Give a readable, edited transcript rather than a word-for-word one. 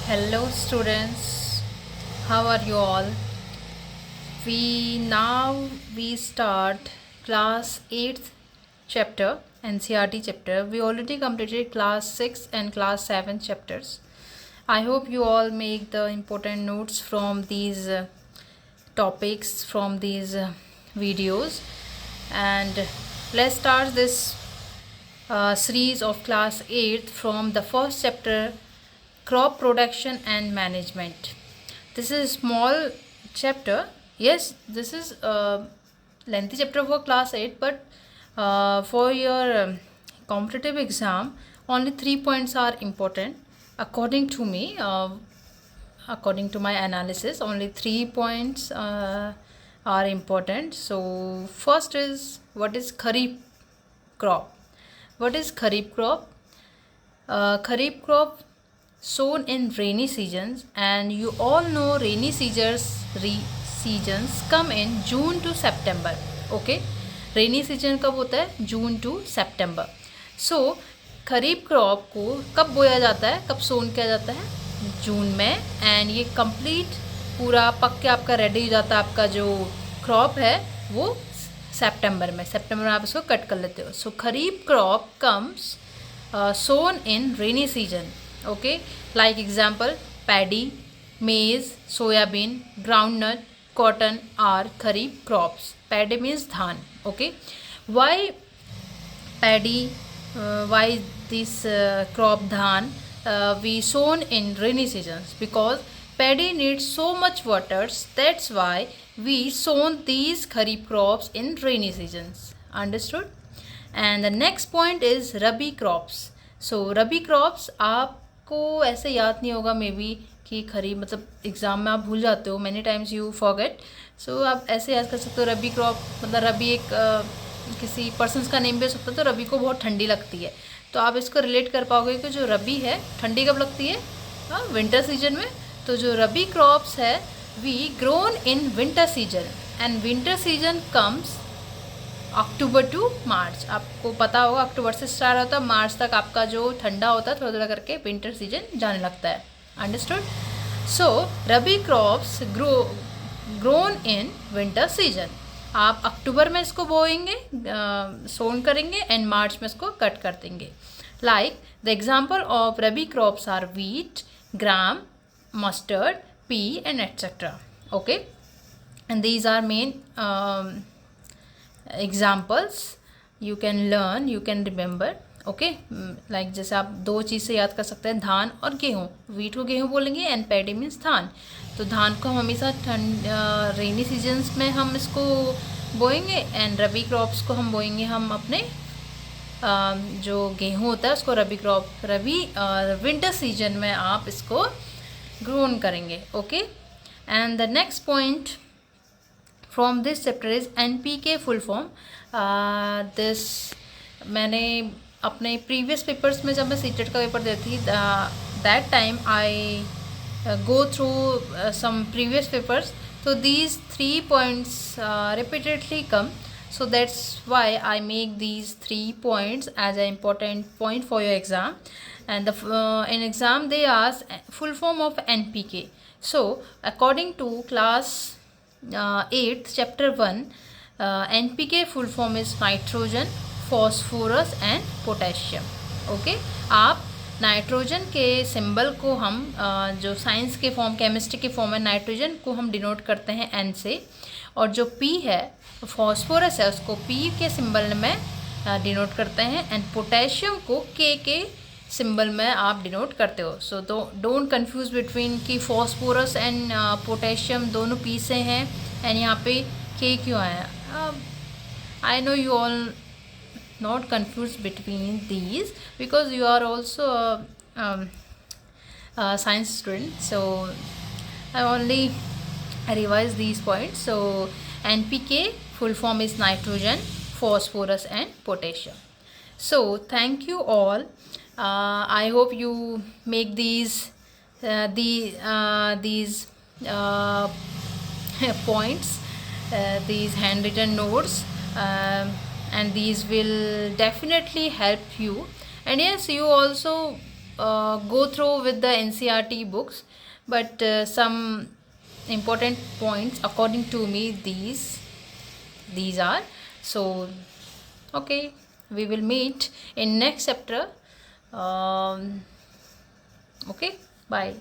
Hello students, how are you all? We start class 8th chapter, NCRT chapter. We already completed class 6 and class 7 chapters. I hope you all make the important notes from these topics from these videos, and let's start this series of class 8th from the first chapter, crop production and management. This is small chapter. Yes, this is a lengthy chapter for class 8, but for your competitive exam only 3 points are important according to me. According to my analysis, only 3 points are important. So first is, what is kharif crop? What is kharif crop? Kharif crop sown in rainy seasons, and you all know rainy seasons come in June to September. Okay, rainy season कब होता है? जून to September. So kharif crop को कब बोया जाता है, कब सोन किया जाता है? जून में. एंड ये कंप्लीट पूरा पक के आपका रेडी हो जाता है. आपका जो क्रॉप है वो सितंबर में आप इसको कट कर लेते हो. So kharif crop comes sown in rainy season. Okay, like example, paddy, maize, soyabean, groundnut, cotton are kharif crops. Paddy means dhan. Okay, why paddy? Why this crop dhan we sown in rainy seasons? Because paddy needs so much waters. That's why we sown these kharif crops in rainy seasons. Understood? And the next point is rabi crops. So rabi crops आपको ऐसे याद नहीं होगा may be कि खरीफ, मतलब exam में आप भूल जाते हो, मैनी टाइम्स यू फॉरगेट. सो आप ऐसे याद कर सकते हो रबी क्रॉप, मतलब रबी एक किसी पर्सनस का नेम भी हो सकता है. तो रबी को बहुत ठंडी लगती है, तो आप इसको रिलेट कर पाओगे कि जो रबी है ठंडी कब लगती है? विंटर सीजन में. तो जो रबी क्रॉप्स है we grown in winter season, and winter season comes October to March. आपको पता होगा अक्टूबर से स्टार्ट होता है, मार्च तक आपका जो ठंडा होता है थोड़ा थोड़ा करके विंटर सीजन जाने लगता है. Understood? So rabi crops grown in winter season. आप अक्टूबर में इसको बोएंगे, सोन करेंगे, एंड मार्च में इसको कट कर देंगे. Like the example of rabi crops are wheat, gram, mustard, pea and etcetera. Okay, and these are main examples you can learn, you can remember. Okay, like जैसे आप दो चीज़ से याद कर सकते हैं, धान और गेहूँ. वीट को गेहूँ बोलेंगे एंड पैडी मीन्स धान. तो धान को हम हमेशा रेनी सीजन्स में हम इसको बोएंगे, एंड रबी क्रॉप्स को हम बोएंगे हम अपने जो गेहूँ होता है उसको रबी विंटर सीजन में आप इसको ग्रोन करेंगे. Okay, and the next point from this chapter is NPK full form. This मैंने अपने प्रीवियस पेपर्स में जब मैं सीटेट का पेपर देती थी, that time I go through some previous papers. तो these 3 points repeatedly come, so that's why I make these 3 points as an important point for your exam. And in exam they ask full form of NPK. So according to class 8th chapter 1, NPK full form is nitrogen, phosphorus and potassium. Okay, आप nitrogen के symbol को हम जो science के form, chemistry के form है, nitrogen को हम डिनोट करते हैं N से, और जो P है फॉस्फोरस है उसको P के सिंबल में डिनोट करते हैं, एंड पोटेशियम को K के सिंबल में आप डिनोट करते हो. सो डोंट कंफ्यूज बिटवीन कि फॉस्फोरस एंड पोटेशियम दोनों P से हैं एंड यहाँ पे K क्यों आया. I know you all not confused between these because you are also a science student, so I only revise these points. So NPK full form is nitrogen, phosphorus and potassium. So thank you all. I hope you make these points, these handwritten notes, and these will definitely help you. And yes, you also go through with the NCRT books, but some important points according to me, these are. So okay, we will meet in next chapter. Okay, bye.